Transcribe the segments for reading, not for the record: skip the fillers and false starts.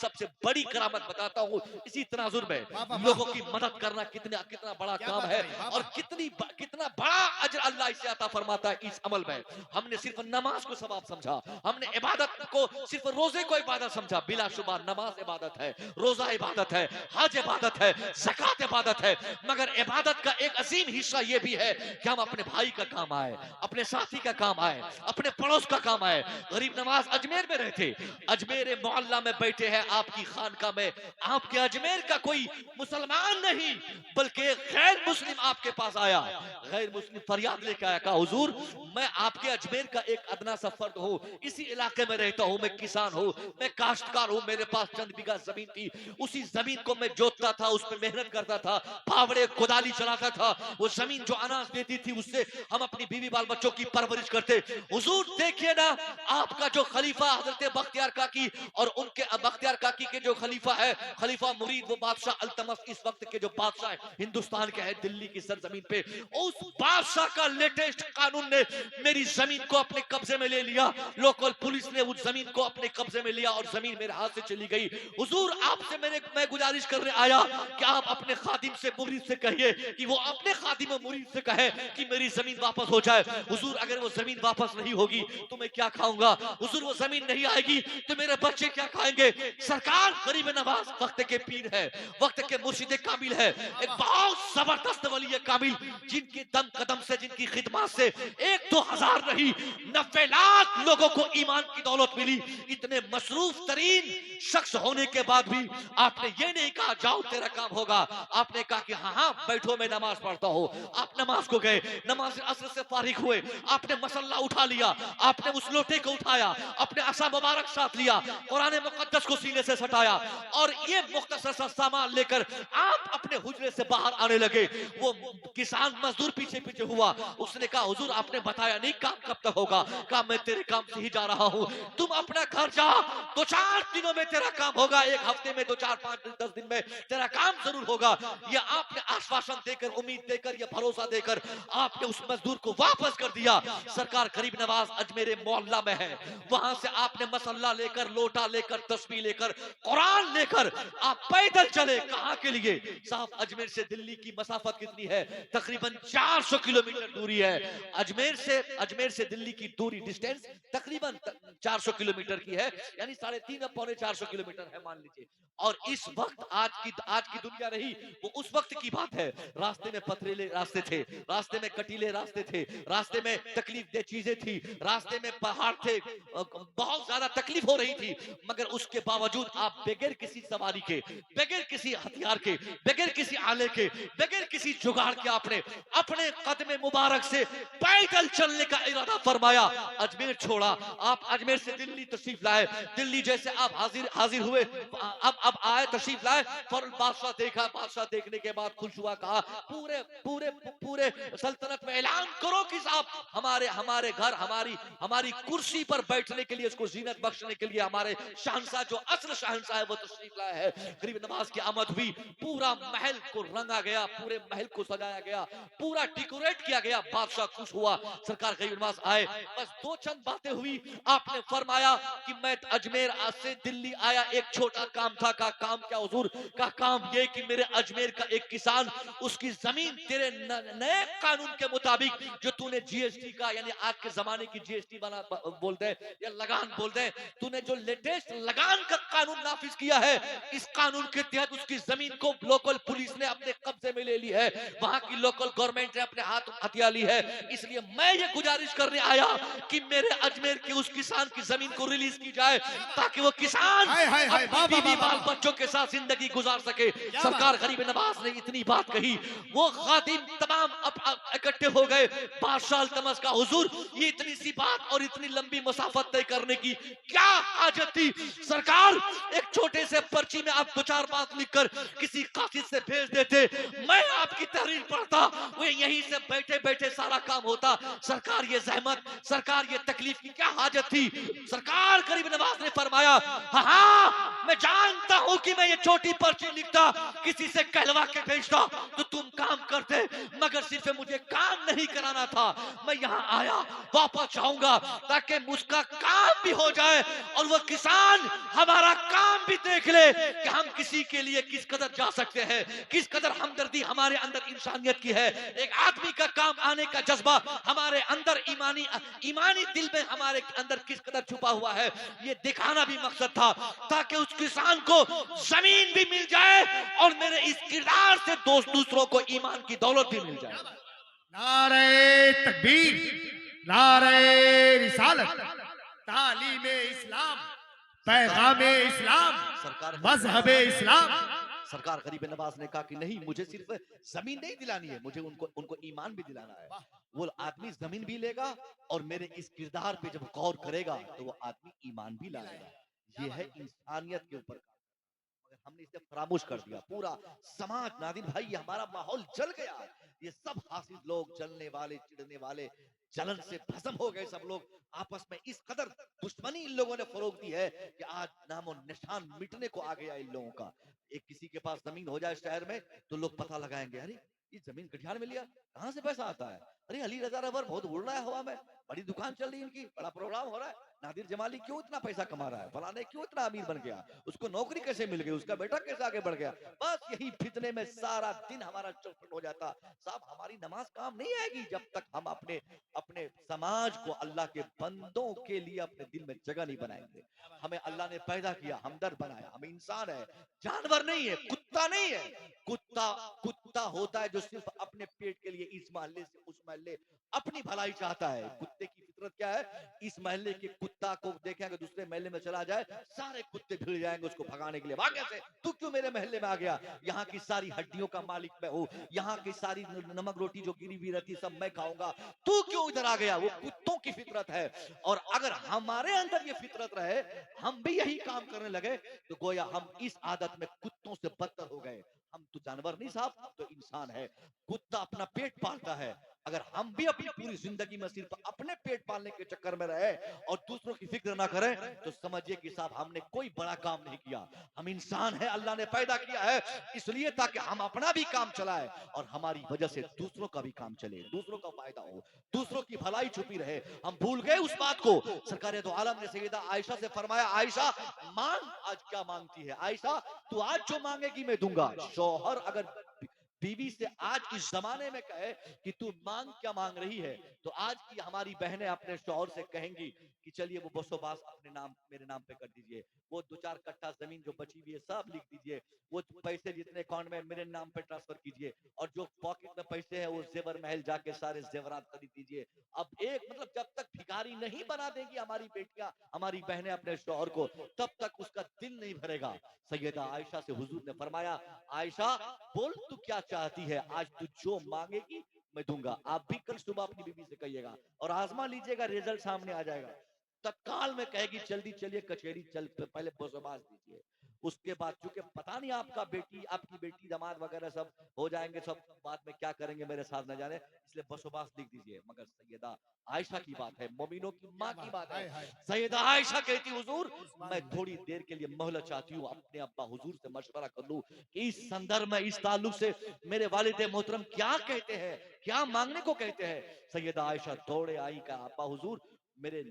सबसे बड़ी करामत बताता हूँ इसी तनाजुर में, वाह, वाह, लोगों की मदद करना कितना कितना बड़ा क्या काम बात है है भाई, वाह, और वाह। कितना बड़ा अजर अल्लाह इसे अता फरमाता है इस अमल में। हमने सिर्फ नमाज को सवाब समझा, हमने इबादत को सिर्फ रोजे को इबादत समझा। बिलाशुबा नमाज इबादत है, रोजा इबादत है, हज इबादत है, ज़कात इबादत है। मगर इबादत का एक अजीम हिस्सा यह भी है कि हम अपने भाई का काम आए, अपने साथी का काम आए, अपने पड़ोस का काम आए। गरीब नवाज अजमेर में रहते, अजमेर मोहल्ला में बैठे हैं आपकी खानका में, आपके अजमेर का कोई मुसलमान नहीं बल्कि गैर मुस्लिम आपके पास आया। गैर मुस्लिम फरियाद लेके आया, कहा हुजूर मैं आपके अजमेर का एक अदना सा फर्द हूँ, इसी इलाके में रहता हूँ, मैं किसान हूँ, मैं काश्तकार हूँ, मेरे पास चंद बीघा जमीन थी, उसी जमीन को मैं जोतता था, उस पर मेहनत करता था, फावड़े कुदाली चलाता था, वो जमीन जो अनाज देती थी उससे हम अपनी बीवी बाल बच्चों की परवरिश करते। हुजूर देखिए ना, आपका जो खलीफा हजरत बख्तियार काकी और उनके बख्तियार काकी के जो खलीफा है, खलीफा मुरीद, वो बादशाह अल्तमस, इस वक्त के जो बादशाह हिंदुस्तान के हैं दिल्ली की सरजमीन पे, उस बादशाह का लेटेस्ट कानून ने मेरी जमीन को अपने कब्जे में ले लिया। लोकल पुलिस ने उस जमीन को अपने कब्जे में लिया और जमीन मेरे हाथ से चली गई। हुजूर आपसे मैं गुजारिश करने आया कि आप अपने खादिम से मुरीद से कहिए कि वो अपने खादिम मुरीद से कहे कि मेरी जमीन वापस हो जाए। हुजूर अगर वो जमीन वापस नहीं होगी तो मैं क्या खाऊंगा? हुजूर वो जमीन नहीं आएगी तो मेरे बच्चे क्या खाएंगे? सरकार गरीब नवाज वक्त के पीर है, वक्त के मुर्शिद कामिल है, एक बहुत जबरदस्त वली कामिल, जिनके दम कदम से, जिनकी खिदमत से 1-2 हजार नहीं 90 लाख लोगों को ईमान की दौलत मिली। इतने मसरूफ तरीन शख्स होने के बाद भी आपने ये नहीं कहा जाओ तेरा काम होगा, आपने कहा कि हाँ हाँ बैठो मैं नमाज पढ़ता हूँ। आप नमाज को गए, नमाज असर से फारिग हुए, आपने मसल्ला उठा लिया, आपने उस लोटे को उठाया, अपने असा मुबारक साथ लिया, कुरान मुकद्दस को सीने से सटाया और ये मुख्तसर सा सामान लेकर आप अपने हुजरे से बाहर आने लगे। वो किसान मजदूर पीछे पीछे हुआ, उसने कहा हुजूर आपने बताया नहीं काम कब तक होगा? कहा मैं तेरे काम से ही जा रहा हूँ, तुम अपना घर जा, 2-4 दिनों में तेरा काम होगा, 1 हफ्ते में, 2-4-5-10 दिन में तेरा काम जरूर होगा। ये आपने आश्वासन देकर, उम्मीद देकर, ये भरोसा देकर आपने उस मजदूर को वापस कर दिया। सरकार गरीब नवाज अजमेर मोहल्ला में है, वहां से आपने मसल्ला लेकर, लोटा लेकर, तस्बीह लेकर, कुरान लेकर आप पैदल चले। कहां के लिए साहब? अजमेर से दिल्ली की मसाफत कितनी है? तकरीबन 400 किलोमीटर दूरी है। अजमेर से दिल्ली की दूरी, डिस्टेंस तकरीबन 400 किलोमीटर की है, यानी 3.5 या पौने 400 किलोमीटर है मान लीजिए। और इस वक्त आज की दुनिया रही, वो उस वक्त की बात है। रास्ते में पथरीले रास्ते थे, रास्ते में कटीले रास्ते थे, रास्ते में तकलीफ दे चीजें थी, रास्ते में पहाड़ थे, बहुत ज्यादा तकलीफ हो रही थी। मगर उसके बावजूद आप बगैर किसी सवारी के, बगैर किसी हथियार के, बगैर किसी आले के, बगैर किसी जुगाड़ के आपने अपने कदम मुबारक से पैदल चलने का इरादा फरमाया। अजमेर छोड़ा, आप अजमेर से दिल्ली तशरीफ लाए, दिल्ली जैसे आप हाजिर हुए, अब आए तशरीफ लाए, फौरन बादशाह देखा, बादशाह देखने के बाद खुश हुआ, कहा पूरे पूरे पूरे सल्तनत में ऐलान करो कि साहब हमारे हमारे घर, हमारी कुर्सी पर बैठने के लिए, इसको जीनत बख्शने के लिए हमारे शहंशाह, जो असल शहंशाह है, वो तशरीफ लाया है। गरीब नवाज की आमद हुई, पूरा महल को रंगा गया, पूरे महल को सजाया गया, पूरा डेकोरेट किया गया, बादशाह खुश हुआ। सरकार गरीब नवाज आए, बस 2 चंद बातें हुई। आपने फरमाया कि मैं अजमेर से दिल्ली आया, एक छोटा काम था। का काम क्या हुजूर? का काम ये कि मेरे अजमेर का एक किसान, उसकी जमीन तेरे नए कानून के मुताबिक, जो तूने जीएसटी का, यानी आज के जमाने की जीएसटी बना बोलते हैं या लगान बोलते हैं, तूने जो लेटेस्ट लगान का कानून नाफिज किया है, इस कानून के तहत उसकी जमीन को लोकल पुलिस ने अपने कब्जे में ले ली है, वहां की लोकल गवर्नमेंट ने अपने हाथ हथिया ली है। इसलिए मैं ये गुजारिश करने आया कि मेरे अजमेर के उस किसान की जमीन को रिलीज की जाए, ताकि वो किसान हाय हाय हाय, अपनी बीवी बाल बच्चों के साथ जिंदगी गुजार सके। सरकार गरीब नवाज ने इतनी बात कही, वो खादिम तमाम इकट्ठे हो गए। बादशाह अल्तमस का हुजूर, ये इतनी सी बात और इतनी लंबी मसाफत तय करने की क्या हाजत थी? सरकार एक छोटे से पर्ची में आप 2-4 बात लिखकर किसी कासिद से भेज देते, मैं आपकी तहरीर पढ़ता, वो यहीं से बैठे बैठे सारा काम होता। सरकार ये जहमत, सरकार ये तकलीफ की क्या हाजत थी? सरकार गरीब नवाज ने फरमाया, हाँ हाँ मैं जानता हूं कि मैं ये छोटी पर्ची लिखता, किसी से कहलवा के भेजता तो तुम काम करते, मगर सिर्फ मुझे काम नहीं कराना था। मैं यहाँ आया, वापस जाऊंगा ताकि उसका काम भी हो जाए और वो किसान हमारा काम भी देख ले कि हम किसी के लिए किस कदर जा सकते हैं, किस कदर हमदर्दी हमारे अंदर इंसानियत की है। एक आदमी का काम आने का जज्बा हमारे अंदर ईमानी दिल में हमारे अंदर किस कदर छुपा हुआ है, ये दिखाना भी मकसद था, ताकि उस किसान को जमीन भी मिल जाए और मेरे इस किरदार से दूसरों को ईमान की दौलत भी मिल जाए। नारे तकबीर, नारे रिसालत, तालीमे इस्लाम, पैगामे इस्लाम, मजहबे इस्लाम। सरकार गरीब नवाज ने कहा कि नहीं, मुझे सिर्फ जमीन नहीं दिलानी है, मुझे उनको ईमान भी दिलाना है। वो आदमी जमीन भी लेगा और मेरे इस किरदार पे जब गौर करेगा तो वो आदमी ईमान भी लाएगा। ये है इंसानियत के ऊपर का, मगर हमने इसे फरामोश कर दिया। पूरा समाज, नादिन भाई, ये हमारा माहौल जल गया। ये सब हासिल लोग, जलने वाले, चिढ़ने वाले, जलन से भस्म हो गए सब लोग। आपस में इस कदर दुश्मनी इन लोगों ने फरोग दी है कि आज नामो निशान मिटने को आ गया इन लोगों का। एक किसी के पास जमीन हो जाए शहर में तो लोग पता लगाएंगे, अरे ये जमीन कटिहार में लिया, कहां से पैसा आता है? अरे अली रजा रबर बहुत उड़ रहा है हवा में, बड़ी दुकान चल रही है इनकी, बड़ा प्रोग्राम हो रहा है। नादिर जमाली क्यों इतना पैसा कमा रहा है, फलाने क्यों इतना अमीर बन गया, उसको नौकरी कैसे मिल गई, उसका बेटा कैसे आगे बढ़ गया। बस यही फितने में सारा दिन हमारा चौपट हो जाता। साहब, हमारी नमाज काम नहीं आएगी जब तक हम अपने अपने समाज को अल्लाह के बंदों के लिए अपने दिल में जगह नहीं बनाएंगे। हमें अल्लाह ने पैदा किया, हमदर्द बनाया, हम इंसान है, जानवर नहीं है, कुत्ता नहीं है। कुत्ता होता है जो सिर्फ अपने पेट के लिए इस मोहल्ले से उस मोहल्ले अपनी भलाई चाहता है। कुत्ते की फितरत क्या है? इस मोहल्ले के कुत्ता को देखेंगे दूसरे मोहल्ले में चला जाए, सारे कुत्ते भिड़ जाएंगे उसको भगाने के लिए। भाग कैसे, तू क्यों मेरे मोहल्ले में आ गया? यहाँ की सारी हड्डियों का मालिक मैं हूँ, यहाँ की सारी नमक रोटी जो गिरी हुई रहती सब मैं खाऊंगा, तू क्यों इधर आ गया? वो कुत्तों की फितरत है। और अगर हमारे अंदर ये फितरत रहे, हम भी यही काम करने लगे, तो गोया हम इस आदत में कुत्तों से बदतर हो गए। हम तो जानवर नहीं साहब, हम तो इंसान है। कुत्ता अपना पेट पालता है, अगर हम भी अपनी पूरी जिंदगी में सिर्फ अपने पेट पालने के चक्कर में रहे और दूसरों की फिक्र ना करें, तो समझिए कि साहब हमने कोई बड़ा काम नहीं किया। हम इंसान हैं, अल्लाह ने पैदा किया है इसलिए ताकि हम अपना भी काम चलाए और हमारी वजह से दूसरों का भी काम चले, दूसरों का फायदा हो, दूसरों की भलाई छुपी रहे। हम भूल गए उस बात को। सरकार दो आलम ने सैयदा आयशा से फरमाया, आयशा मांग, आज क्या मांगती है? आयशा तू आज जो मांगेगी मैं दूंगा। शौहर अगर बीवी से आज इस जमाने में कहे कि तू मांग क्या मांग रही है, तो आज की हमारी बहनें अपने शौहर से कहेंगी कि चलिए वो बसोबास अपने नाम मेरे नाम पे कर दीजिए, वो 2-4 कट्ठा जमीन जो बची हुई है सब लिख दीजिए, वो पैसे जितने अकाउंट में मेरे नाम पे ट्रांसफर कीजिए, और जो पॉकेट में पैसे हैं वो जेवर महल जाके सारे जेवरात खरीद दीजिए। अब एक मतलब जब तक भिखारी नहीं बना देंगी हमारी बेटियां, हमारी बहनें अपने शौहर को, तब तक उसका दिल नहीं भरेगा। सैयदा आयशा से हुजूर ने फरमाया, आयशा बोल तू क्या चाहती है, आज तू जो मांगेगी मैं दूंगा। आप भी कल सुबह अपनी बीवी से कहिएगा और आजमा लीजिएगा, रिजल्ट सामने आ जाएगा। तत्काल में कहेगी जल्दी चलिए कचहरी चल, पहले बसोबास दीजिए। उसके बाद चूंकि पता नहीं आपकी बेटी दामाद वगैरह सब हो जाएंगे, सब बाद में क्या करेंगे मेरे साथ न जाने, इसलिए बसोबास लिख दीजिए। मगर सैयदा आयशा की बात है, मोमिनों की माँ की बात है। सैयदा आयशा कहती, हुजूर मैं थोड़ी देर के लिए मोहलत चाहती हूँ, अपने अब्बा हुजूर से मशवरा कर लूं कि इस संदर्भ में, इस ताल्लुक से मेरे वालिद मोहतरम क्या कहते हैं, क्या मांगने को कहते हैं। सैयदा आयशा दौड़े आई, का अब्बा हुजूर मेरे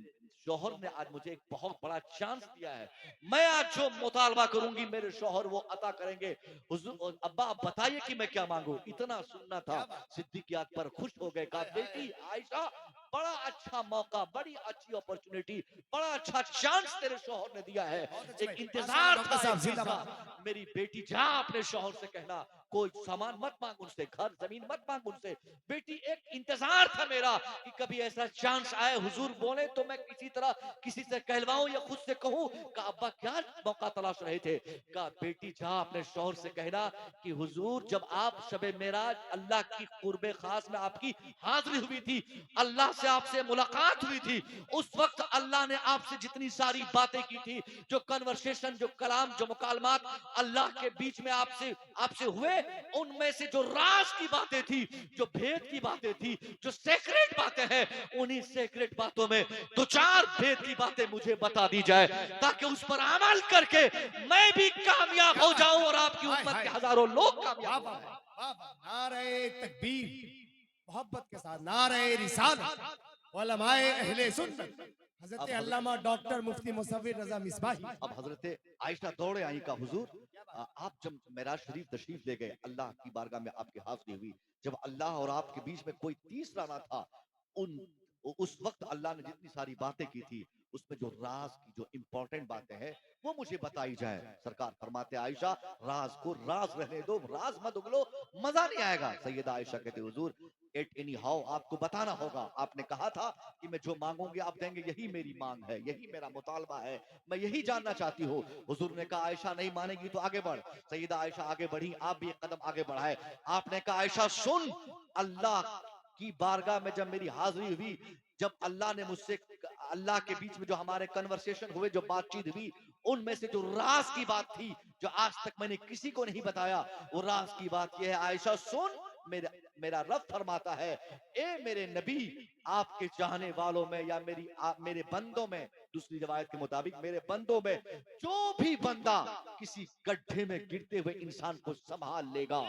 शौहर ने आज मुझे एक बहुत बड़ा चांस दिया है, मैं आज जो मुतालबा करूंगी मेरे शौहर वो अता करेंगे। हुजूर अब्बा आप बताइए कि मैं क्या मांगू। इतना सुनना था, सिद्दीक अकबर खुश हो गए, कहा बेटी आयशा बड़ा अच्छा मौका, बड़ी अच्छी अपॉर्चुनिटी, बड़ा अच्छा चांस तेरे शौहर ने दिया है। एक इंतजार था, मेरी बेटी जा अपने शौहर से कहना कोई सामान मत मांग उनसे, घर जमीन मत मांग उनसे। बेटी एक इंतजार था मेरा कि कभी ऐसा चांस आए, हुजूर बोले तो मैं किसी तरह किसी से कहलवाऊं या खुद से कहूं। का अब्बा क्या मौका तलाश रहे थे? का बेटी जा अपने शौहर से कहना कि हुजूर जब आप शबे मेराज अल्लाह की कुर्बे खास में आपकी हाजिरी हुई थी, अल्लाह से आपसे मुलाकात हुई थी, उस वक्त अल्लाह ने आपसे जितनी सारी बातें की थी, जो कन्वर्सेशन, जो कलाम, जो मुकालमात अल्लाह के बीच में आपसे हुए, उनमें से जो राज की बातें थी, जो भेद की बातें थी, जो सेक्रेट बातें हैं, उन्हीं सेक्रेट बातों में 2-4 भेद की बातें मुझे बता दी जाए, ताकि उस पर अमल करके मैं भी कामयाब कामयाब हो जाऊं और आपकी हाय, उम्मत हाय। के हजारों लोग वाह कामयाब हो वाह जाएं। वाह वाह। नारे तकबीर, मोहब्बत के साथ नारे रिसालत, उलमाए अहले सुन्नत हजरत अब हजरत अल्लामा डॉक्टर मुफ्ती मुसव्विर रजा मिसबाही। अब हजरत आयशा दौड़े आई का हुजूर, आप जब मेराज शरीफ तशरीफ ले गए, अल्लाह की बारगाह में आपकी हाजिरी हुई, जब अल्लाह और आपके बीच में कोई तीसरा ना था, उन उस वक्त अल्लाह ने जितनी सारी बातें की थी, उसमें जो राज की जो इंपॉर्टेंट बातें हैं वो मुझे बताई जाए। सरकार फरमाते आयशा, राज को राज रहने दो, राज मत उगलो, मजा नहीं आएगा। सैयदा आयशा कहते हुजूर, एट एनी हाउ आपको बताना होगा। आपने कहा था कि मैं जो मांगूंगी आप देंगे, यही मेरी मांग है, यही मेरा मुतालबा है, मैं यही जानना चाहती हूँ। हुजूर ने कहा आयशा नहीं मानेगी तो आगे बढ़। सैयदा आयशा आगे बढ़ी, आप भी एक कदम आगे बढ़ाए। आपने कहा आयशा सुन, अल्लाह की बारगाह में जब मेरी हाजिरी हुई, जब अल्लाह ने मुझसे, अल्लाह के बीच में जो हमारे कन्वर्सेशन हुए, जो बातचीत हुई, उनमें से जो राज की बात थी, जो आज तक मैंने किसी को नहीं बताया, वो राज की बात यह है आयशा सुन, मेरा मेरा रब फरमाता है, ए मेरे नबी, आपके चाहने वालों में या मेरे बंदों में, दूसरी रिवायत के मुताबिक मेरे बंदों में जो भी बंदा किसी गड्ढे में गिरते हुए इंसान को संभाल लेगा,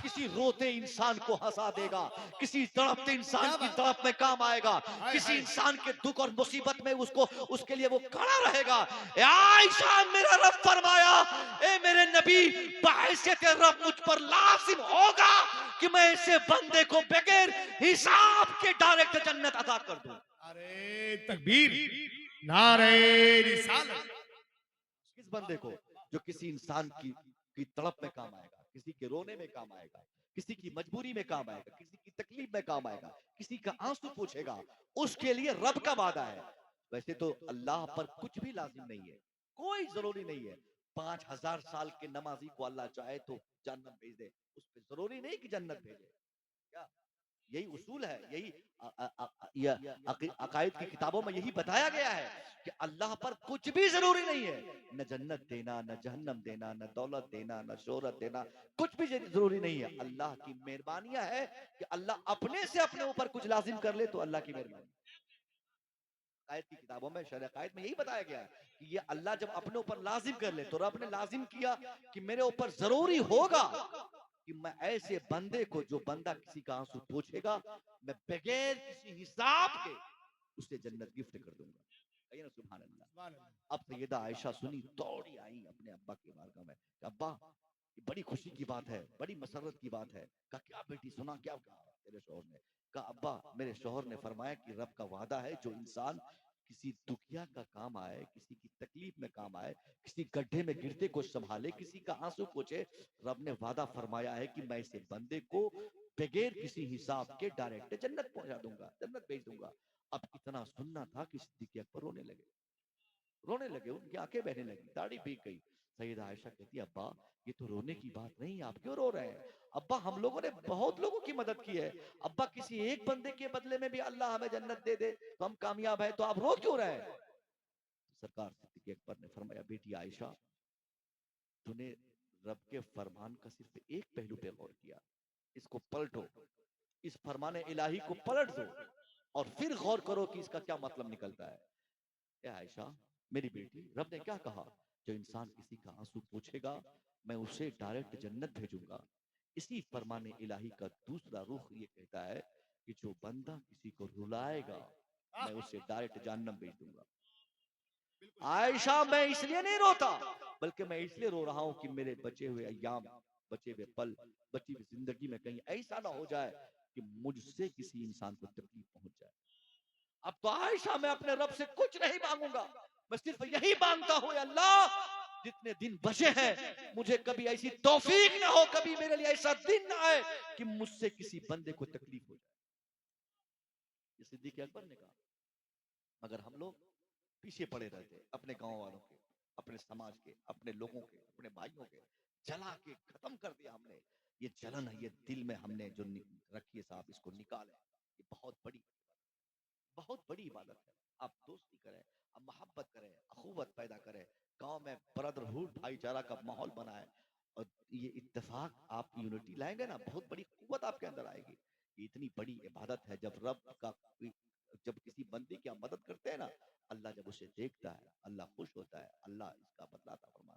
किसी रोते इंसान को हंसा देगा, किसी तड़पते इंसान की तड़प में काम आएगा, हाय, किसी हाय। इंसान के दुख और मुसीबत में उसको उसके लिए वो खड़ा रहेगा। ए आयशा, मेरा रब फरमाया, ए मेरे नबी, बहैसियत रब मुझ पर लाजिम होगा कि मैं ऐसे बंदे को बगैर हिसाब के डायरेक्ट जन्नत अता कर दूं। अरे तकबीर, नारे रिसालत। किस बंदे को? जो किसी इंसान की तड़प में काम आएगा, किसी के रोने में काम आएगा, किसी की मजबूरी में काम आएगा, किसी की तकलीफ में काम आएगा, किसी का आंसू पूछेगा, उसके लिए रब का वादा है। वैसे तो अल्लाह पर कुछ भी लाजिम नहीं है, कोई जरूरी नहीं है। 5,000 साल के नमाजी को अल्लाह चाहे तो जन्नत भेज दे, उस पर जरूरी नहीं कि जन्नत भेजे। क्या यही उसूल है, यही अकायद की किताबों में यही बताया गया है कि अल्लाह पर कुछ भी जरूरी नहीं है। न जन्नत देना, न जहन्नम देना, न दौलत देना, न शोहरत देना, कुछ भी जरूरी नहीं है। अल्लाह की मेहरबानियां है कि अल्लाह अपने से अपने ऊपर कुछ लाजिम कर ले तो अल्लाह की मेहरबानी। आयत की किताबों में, शरह कायद में यही बताया गया है कि ये अल्लाह जब अपने ऊपर लाजिम कर ले, तो रब ने लाजिम किया कि मेरे ऊपर जरूरी होगा कि मैं ऐसे बंदे को, जो बंदा किसी का आंसू पोंछेगा, मैं बगैर किसी हिसाब के उसे जन्नत गिफ्ट कर दूंगा। कहिए ना सुभान अल्लाह। अब सैयदा आयशा सुनी, दौड़ी आई अपने अब्बा के बारगाह में, अब्बा ये बड़ी खुशी की बात है, बड़ी मसरत की बात है। कहा क्या बेटी, सुना क्या कहा तेरे शौहर ने? कहा अब्बा, मेरे शौहर ने फरमाया कि रब का वादा है, जो इंसान किसी दुखिया का काम आए, किसी की तकलीफ में काम आए, किसी गड्ढे में गिरते को संभाले, किसी का आंसू पोछे, रब ने वादा फरमाया है कि मैं इसे बंदे को बगैर किसी हिसाब के डायरेक्ट जन्नत पहुंचा दूंगा, जन्नत भेज दूंगा। अब इतना सुनना था कि सिद्दीक अकबर रोने लगे, उनकी आंखें बहने लगी, दाढ़ी भीग गई। सैयदा आयशा कहती है अब्बा, ये तो रोने की बात नहीं, आप क्यों रो रहे हैं? अब्बा, हम लोगों ने बहुत लोगों की मदद की है। अब्बा, किसी एक बंदे के बदले में भी अल्लाह हमें जन्नत दे दे तो हम कामयाब है, तो आप रो क्यों रहे हैं? सरकार सिद्दीक अकबर ने फरमाया, बेटी आयशा, तूने रब के फरमान का सिर्फ एक पहलू पे गौर किया, इसको पलटो, इस फरमाने इलाही को पलट दो और फिर गौर करो कि इसका क्या मतलब निकलता है। ए आयशा, मेरी बेटी, रब ने क्या कहा? जो इंसान किसी का आंसू पूछेगा, मैं उसे डायरेक्ट जन्नत भेजूंगा। इसी फरमाने इलाही का दूसरा रुख ये कहता है कि जो बंदा किसी को रुलाएगा, मैं उसे डायरेक्ट जहन्नम भेज दूंगा। आयशा, मैं इसलिए नहीं रोता, बल्कि मैं इसलिए रो रहा हूं कि मेरे बचे हुए अय्याम, बचे हुए पल, बची हुई जिंदगी में कहीं ऐसा ना हो जाए कि मुझसे किसी इंसान को तकलीफ पहुंच जाए। अब तो आयशा, मैं अपने रब से कुछ नहीं मांगूंगा, मैं सिर्फ यही मांगता हूं, अल्लाह, जितने दिन बचे हैं मुझे कभी ऐसी तौफीक ना हो, कभी मेरे लिए ऐसा दिन ना आए कि मुझसे किसी बंदे को तकलीफ हो जाए। ये सिद्दीक अकबर ने कहा। मगर हम लोग पीछे पड़े रहते, अपने गांव वालों के, अपने समाज के, अपने लोगों के, अपने भाइयों के जला के खत्म कर दिया हमने। ये जलन है, ये दिल में हमने जो रखी है साहब, इसको निकालें। ये बहुत बड़ी इबादत है। आप दोस्ती करें, आप मोहब्बत करें, अखुवत पैदा करें, गांव में ब्रदरहुड, भाईचारा का माहौल बनाएं, और ये इत्तेफाक, आप यूनिटी लाएंगे ना, बहुत बड़ी कुव्वत आपके अंदर आएगी। ये इतनी बड़ी इबादत है, जब रब का जब किसी बंदे की आप मदद करते हैं ना, अल्लाह जब उसे देखता है, अल्लाह खुश होता है, अल्लाह इसका बदला अता फरमाता है।